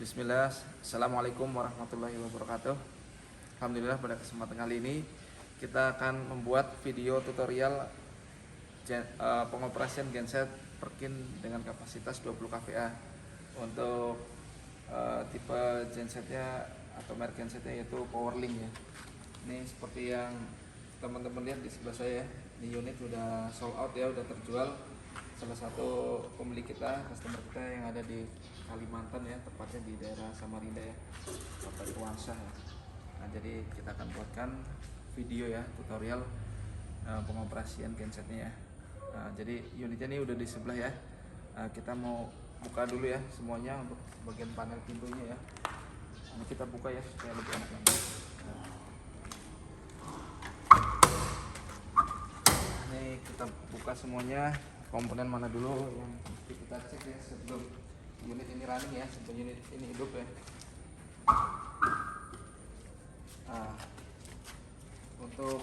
Bismillah, Assalamualaikum warahmatullahi wabarakatuh. Alhamdulillah, pada kesempatan kali ini kita akan membuat video tutorial pengoperasian genset Perkin dengan kapasitas 20 kVA untuk tipe gensetnya atau merek gensetnya yaitu Powerlink ya. Ini seperti yang teman-teman lihat di sebelah saya, ini unit udah sold out ya, udah terjual. Salah satu pemilik kita, customer kita yang ada di Kalimantan ya, tepatnya di daerah Samarinda ya, Kota Irwansyah ya. Nah, jadi kita akan buatkan video ya, tutorial pengoperasian gensetnya ya. Nah, jadi unitnya ini udah di sebelah ya. Kita mau buka dulu ya semuanya untuk bagian panel pintunya ya. Ini kita buka ya supaya lebih enak lagi. Ini kita buka semuanya, komponen mana dulu yang mesti kita cek ya sebelum unit ini running ya, sebelum unit ini hidup ya. Nah, untuk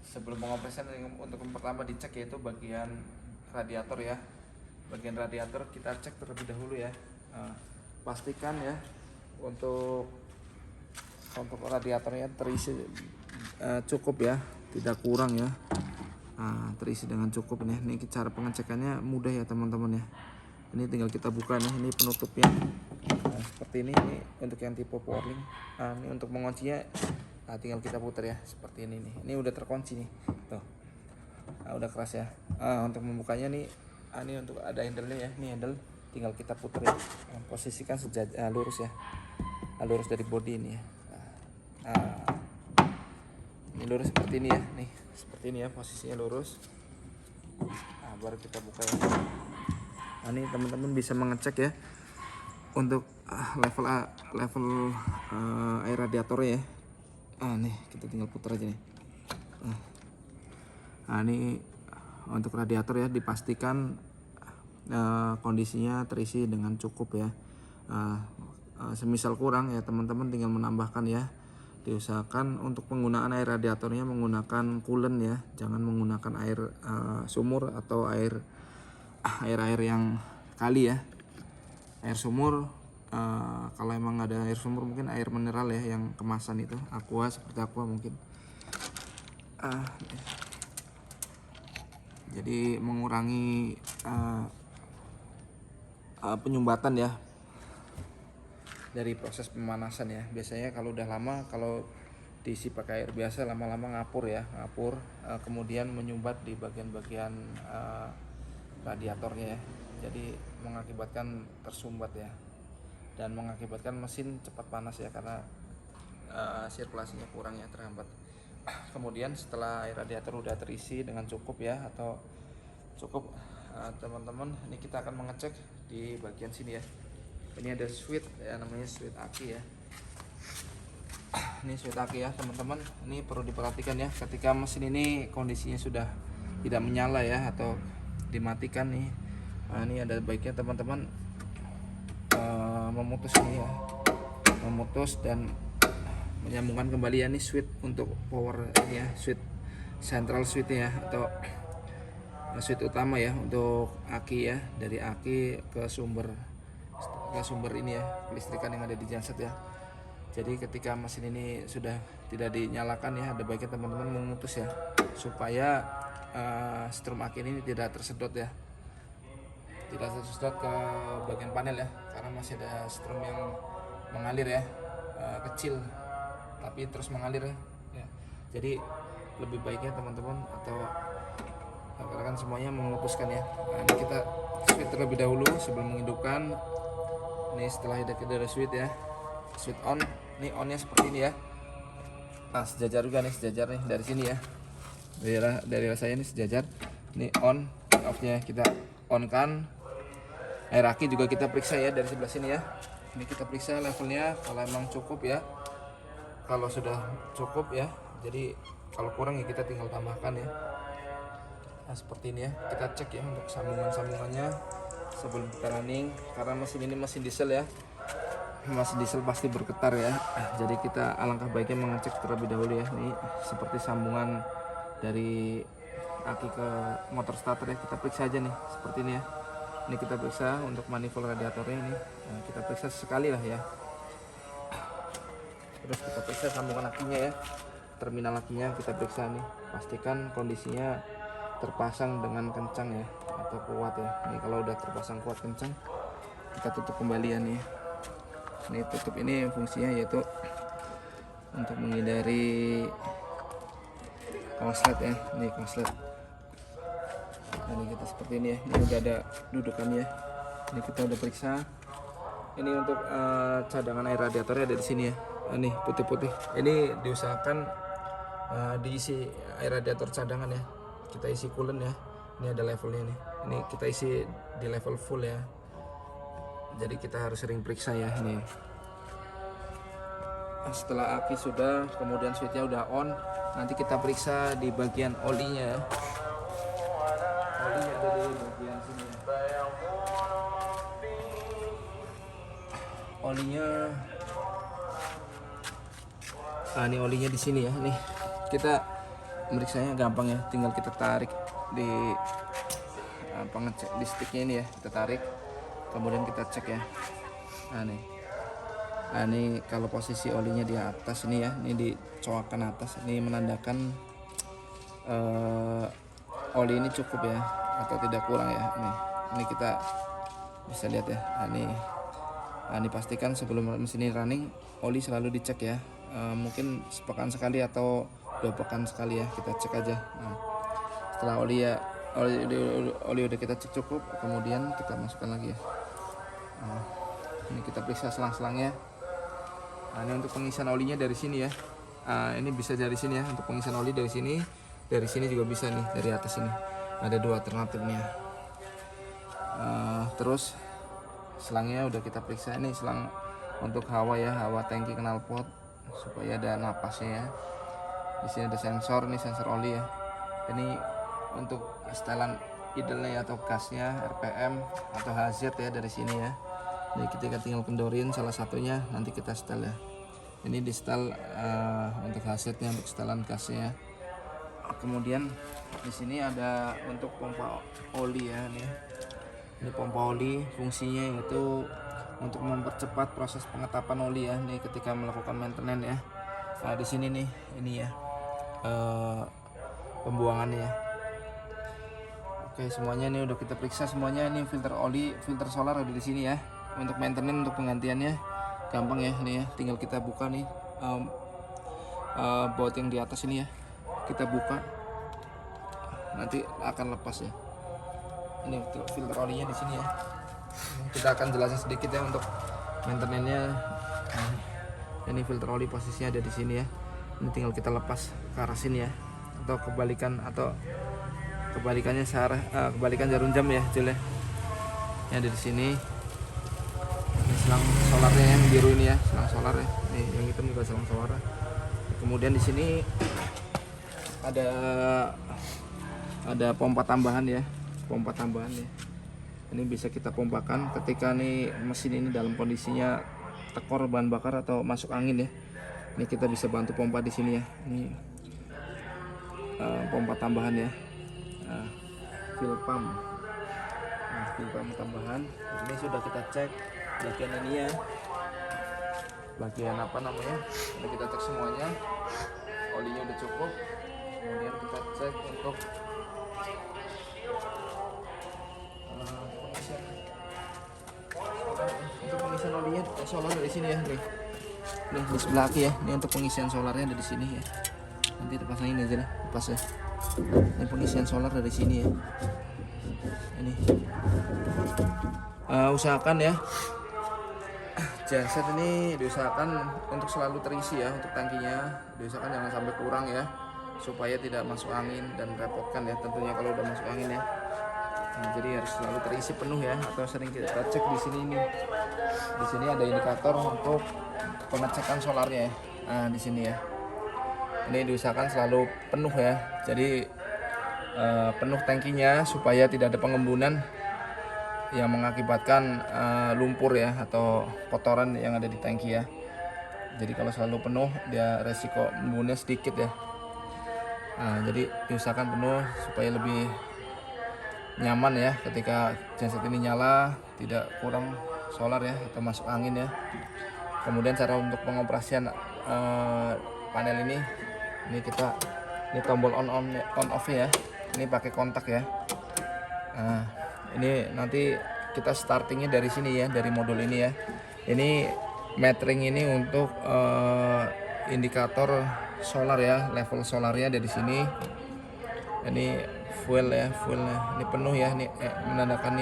sebelum pengoperasian, untuk yang pertama dicek yaitu bagian radiator ya. Bagian radiator kita cek terlebih dahulu ya. Pastikan ya untuk radiatornya terisi cukup ya, tidak kurang ya. Terisi dengan cukup nih. Ini cara pengecekannya mudah ya teman-teman ya. Ini tinggal kita buka nih, ini penutupnya. Seperti ini untuk yang tipe Powerlink. Ini untuk menguncinya tinggal kita putar ya, seperti ini nih. Ini udah terkunci nih. Tuh. Udah keras ya. Untuk membukanya nih, ini untuk ada handle-nya ya. Ini handle tinggal kita putar ya. Posisikan lurus ya. Lurus dari bodi ini ya. Ini lurus seperti ini ya. Nih, seperti ini ya, posisinya lurus. Baru kita buka ya. Ini teman-teman bisa mengecek ya untuk level air radiatornya ya. Nih kita tinggal putar aja nih. Ini untuk radiator ya, dipastikan kondisinya terisi dengan cukup ya. Semisal kurang ya teman-teman tinggal menambahkan ya. Diusahakan untuk penggunaan air radiatornya menggunakan coolant ya, jangan menggunakan air sumur atau air yang kali ya. Air sumur, kalau emang ada air sumur mungkin air mineral ya, yang kemasan itu aqua, seperti aqua mungkin. Jadi mengurangi penyumbatan ya dari proses pemanasan ya. Biasanya kalau udah lama, kalau diisi pakai air biasa, lama-lama ngapur, kemudian menyumbat di bagian-bagian radiatornya ya. Jadi mengakibatkan tersumbat ya, dan mengakibatkan mesin cepat panas ya, karena sirkulasinya kurang ya, terhambat. Kemudian setelah air radiator udah terisi dengan cukup ya, atau cukup, teman-teman, ini kita akan mengecek di bagian sini ya. Ini ada switch ya, namanya switch aki ya. Ini switch aki ya teman-teman. Ini perlu diperhatikan ya, ketika mesin ini kondisinya sudah tidak menyala ya, atau dimatikan nih. Ini ada baiknya teman-teman memutus ini ya, memutus dan menyambungkan kembali ya. Ini switch untuk power ini ya, switch central switch ya, atau switch utama ya untuk aki ya, dari aki ke sumber ini ya, kelistrikan yang ada di genset ya. Jadi ketika mesin ini sudah tidak dinyalakan ya, ada baiknya teman-teman memutus ya, supaya strum aki ini tidak tersedot ya, tidak tersedot ke bagian panel ya, karena masih ada strum yang mengalir ya, kecil tapi terus mengalir ya. Jadi lebih baiknya teman-teman atau rekan-rekan semuanya memutuskan ya. Ini kita switch terlebih dahulu sebelum menghidupkan. Ini setelah ada switch ya, switch on. Ini onnya seperti ini ya. Sejajar juga nih, sejajar nih dari sini ya, dari saya ini sejajar. Ini on, off-nya kita on kan. Air aki juga kita periksa ya dari sebelah sini ya. Ini kita periksa levelnya, kalau emang cukup ya. Kalau sudah cukup ya, jadi kalau kurang ya kita tinggal tambahkan ya. Seperti ini ya, kita cek ya untuk sambungannya sebelum kita running, karena mesin ini mesin diesel ya. Mesin diesel pasti bergetar ya. Jadi kita alangkah baiknya mengecek terlebih dahulu ya. Ini seperti sambungan dari aki ke motor starter ya, kita periksa aja nih seperti ini ya. Ini kita periksa untuk manifold radiatornya ini. Nah, kita periksa sekali lah ya. Terus kita periksa sambungan akinya ya, terminal akinya kita periksa nih, pastikan kondisinya terpasang dengan kencang ya atau kuat ya. Ini kalau udah terpasang kuat kencang, kita tutup kembali ya nih. Ini tutup ini fungsinya yaitu untuk menghindari konslet ya. Ini konslet. Ini kita seperti ini ya. Ini udah ada dudukannya. Ini kita udah periksa. Ini untuk cadangan air radiatornya ada di sini ya. Ini putih-putih. Ini diusahakan diisi air radiator cadangan ya. Kita isi coolant ya. Ini ada levelnya nih. Ini kita isi di level full ya. Jadi kita harus sering periksa ya ini. Setelah aki sudah, kemudian switchnya udah on, nanti kita periksa di bagian olinya ya. Olinya ada di bagian sini ya. Olinya, ini olinya di sini ya. Nih kita meriksanya gampang ya, tinggal kita tarik di pengecek di sticknya ini ya, kita tarik, kemudian kita cek ya. Nah ini kalau posisi olinya di atas ini ya, ini dicoakan atas, ini menandakan oli ini cukup ya atau tidak kurang ya. Ini kita bisa lihat ya. Ini pastikan sebelum mesin ini running, oli selalu dicek ya. Mungkin sepekan sekali atau 2 pekan sekali ya, kita cek aja. Nah, setelah oli udah kita cek cukup, kemudian kita masukkan lagi ya. Ini kita periksa selang-selangnya. Nah, ini untuk pengisian olinya dari sini ya. Ini bisa dari sini ya, untuk pengisian oli dari sini juga bisa nih, dari atas ini. Ada 2 alternatifnya. Terus selangnya udah kita periksa, ini selang untuk hawa ya, hawa tangki knalpot supaya ada napasnya ya. Di sini ada sensor, ini sensor oli ya. Ini untuk setelan idle-nya atau gasnya, RPM atau HZ ya dari sini ya. Jadi kita tinggal kendorin salah satunya, nanti kita setel ya. Ini di setel untuk HZ-nya, untuk setelan gasnya. Kemudian di sini ada untuk pompa oli ya nih. Ini pompa oli, fungsinya yaitu untuk mempercepat proses pengetapan oli ya. Nih ketika melakukan maintenance ya. Nah di sini nih, ini ya pembuangannya ya. Oke, semuanya ini udah kita periksa semuanya. Ini filter oli, filter solar ada di sini ya. Untuk maintenance, untuk penggantiannya gampang ya. Nih ya, tinggal kita buka nih baut yang di atas ini ya. Kita buka, nanti akan lepas ya. Ini filter olinya di sini ya. Kita akan jelasin sedikit ya untuk maintenance-nya. Ini filter oli posisinya ada di sini ya. Ini tinggal kita lepas ke arah sini ya, atau kebalikannya searah, kebalikan jarum jam ya, Jul ya. Ini ada di sini. Ini selang solarnya yang biru ini ya, selang solar ya. Nih yang hitam juga selang solar. Kemudian di sini ada pompa tambahan ya, pompa tambahan ya. Ini bisa kita pompakan ketika nih mesin ini dalam kondisinya tekor bahan bakar atau masuk angin ya. Ini kita bisa bantu pompa di sini ya. Ini pompa tambahan ya. Fuel pump. Fuel pump tambahan. Ini sudah kita cek bagian ini ya. Bagian apa namanya? Sudah kita cek semuanya. Olinya udah cukup. Kemudian kita cek untuk pengisian olinya, solar dari sini ya, nih di sebelah kiri ya. Ini untuk pengisian solarnya ada di sini ya. Nanti terpasang ini aja lah, lepas ya. Ini pengisian solar dari sini ya. Ini usahakan ya, genset ini diusahakan untuk selalu terisi ya. Untuk tangkinya diusahakan jangan sampai kurang ya, supaya tidak masuk angin dan merepotkan ya tentunya kalau udah masuk angin ya. Nah, jadi harus selalu terisi penuh ya, atau sering kita cek di sini nih. Di sini ada indikator untuk pengecekan solarnya ya. Nah, di sini ya. Ini diusahakan selalu penuh ya. Jadi penuh tangkinya supaya tidak ada pengembunan yang mengakibatkan lumpur ya atau kotoran yang ada di tangki ya. Jadi kalau selalu penuh, dia resiko embunnya sedikit ya. Nah, jadi diusahakan penuh supaya lebih nyaman ya ketika genset ini nyala, tidak kurang solar ya atau masuk angin ya. Kemudian cara untuk pengoperasian panel ini tombol on off ya. Ini pakai kontak ya. Nah, ini nanti kita startingnya dari sini ya, dari modul ini ya. Ini metering ini untuk indikator solar ya, level solarnya dari sini. Ini full ya, ini penuh ya, ini menandakan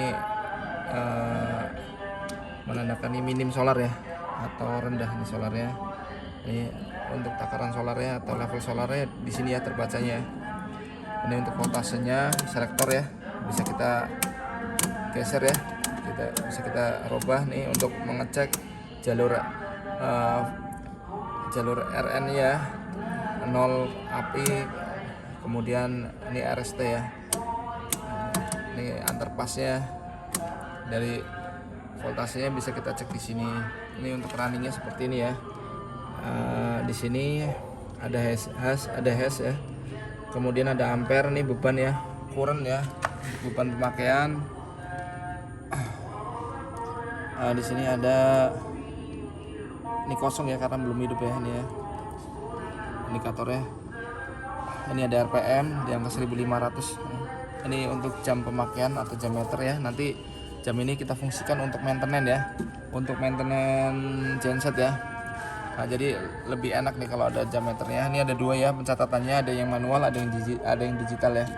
ini minim solar ya atau rendah nih solarnya. Ini untuk takaran solarnya atau level solarnya di sini ya terbacanya. Ini untuk voltasenya selektor ya, bisa kita geser ya, bisa kita rubah nih untuk mengecek jalur RN ya, 0 api, kemudian ini RST ya. Ini antar pasnya dari voltasenya bisa kita cek di sini. Ini untuk runningnya seperti ini ya. Di sini ada hash ya. Kemudian ada ampere, nih beban ya, current ya, beban pemakaian. Di sini ada, ini kosong ya karena belum hidup ya, ini ya indikatornya. Ini ada RPM di angka 1500. Ini untuk jam pemakaian atau jam meter ya. Nanti jam ini kita fungsikan untuk maintenance ya, untuk maintenance genset ya. Nah, jadi lebih enak nih kalau ada jam meternya. Ini ada dua ya pencatatannya, ada yang manual, ada yang digital ya.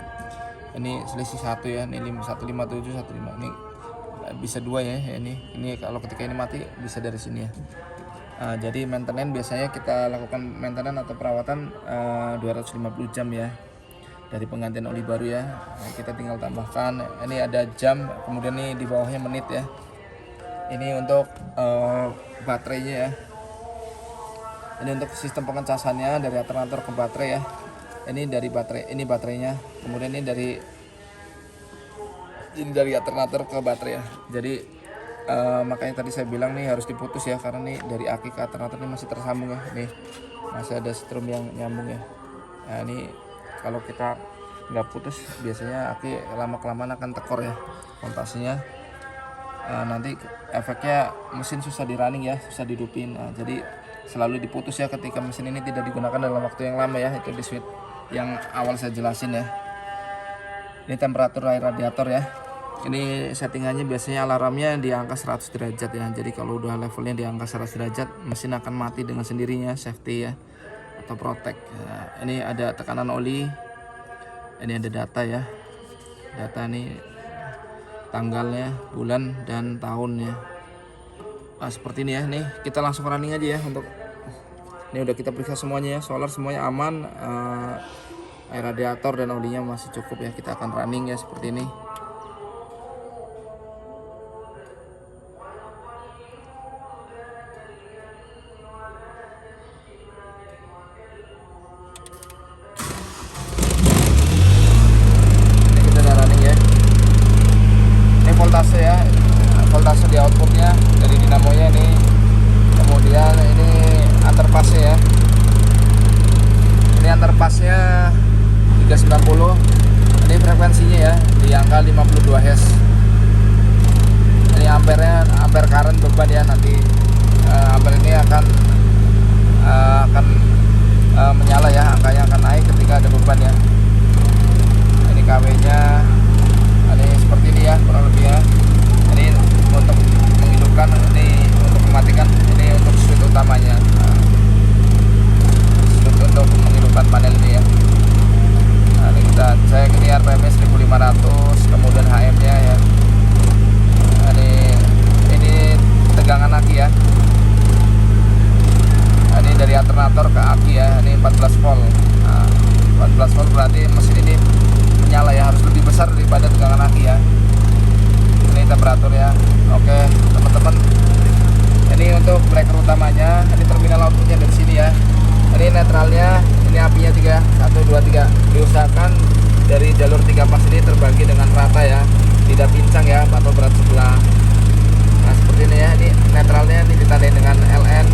Ini selisih satu ya, ini 157 15. Ini bisa dua ya. Ini kalau ketika ini mati bisa dari sini ya. Jadi maintenance biasanya kita lakukan maintenance atau perawatan 250 jam ya, dari penggantian oli baru ya. Kita tinggal tambahkan, ini ada jam, kemudian ini di bawahnya menit ya. Ini untuk baterainya ya. Ini untuk sistem pengecasannya dari alternator ke baterai ya. Ini dari baterai, ini baterainya. Kemudian ini dari alternator ke baterai ya. Jadi makanya tadi saya bilang nih harus diputus ya, karena nih dari aki ke alternator ini masih tersambung ya. Nih masih ada strum yang nyambung ya. Nah ini kalau kita nggak putus biasanya aki lama kelamaan akan tekor ya voltasenya. Nanti efeknya mesin susah di running ya, susah dihidupin. Jadi selalu diputus ya ketika mesin ini tidak digunakan dalam waktu yang lama ya. Itu di switch yang awal saya jelasin ya. Ini temperatur air radiator ya. Ini settingannya biasanya alarmnya di angka 100 derajat ya. Jadi kalau udah levelnya di angka 100 derajat, mesin akan mati dengan sendirinya, safety ya, atau protect. Ini ada tekanan oli. Ini ada data ya. Data nih tanggalnya, bulan dan tahunnya. Seperti ini ya. Nih kita langsung running aja ya. Untuk ini udah kita periksa semuanya ya, solar semuanya aman, air radiator dan olinya masih cukup ya. Kita akan running ya seperti ini. Ini kita udah running ya. Ini voltase ya, voltase di outputnya dari dinamonya ini. Kemudian ini antarpasnya ya. Ini antarpasnya 390. Ini frekuensinya ya di angka 52 Hz. Ini ampernya, ampere current beban ya. Nanti ampere ini akan menyala ya, angkanya akan naik ketika ada beban ya. Ini KW nya ini seperti ini ya kurang lebih ya. Ini untuk menghidupkan, ini untuk mematikan, ini untuk switch utamanya. Switch untuk menghidupkan panel ini ya. Nah, ini kita cek, ini RPM 1500, kemudian HM nya ya. Nah, ini tegangan aki ya. Nah, ini dari alternator ke aki ya, ini 14 volt. Nah, 14 volt berarti mesin ini menyala ya, harus lebih besar daripada tegangan aki ya. Ini temperatur ya. Oke teman-teman, ini untuk breaker utamanya, ini terminal outputnya dari sini ya. Ini netralnya, ini apinya 3, 1, 2, 3. Diusahakan dari jalur 3 pas ini terbagi dengan rata ya, tidak pincang ya atau berat sebelah. Nah seperti ini ya. Ini netralnya ini ditandai dengan LN,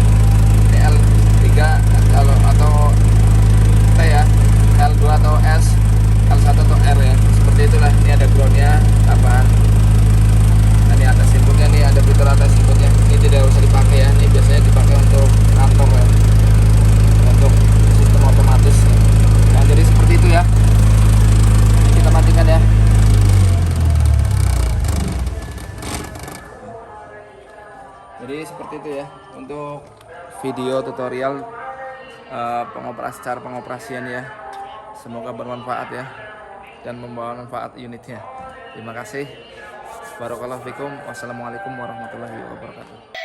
ini L3 atau T ya, L2 atau S, L1 atau R ya. Seperti itulah. Ini ada groundnya. Jadi seperti itu ya untuk video tutorial cara pengoperasian ya. Semoga bermanfaat ya dan membawa manfaat unitnya. Terima kasih. Barakallahu fikum. Wassalamualaikum warahmatullahi wabarakatuh.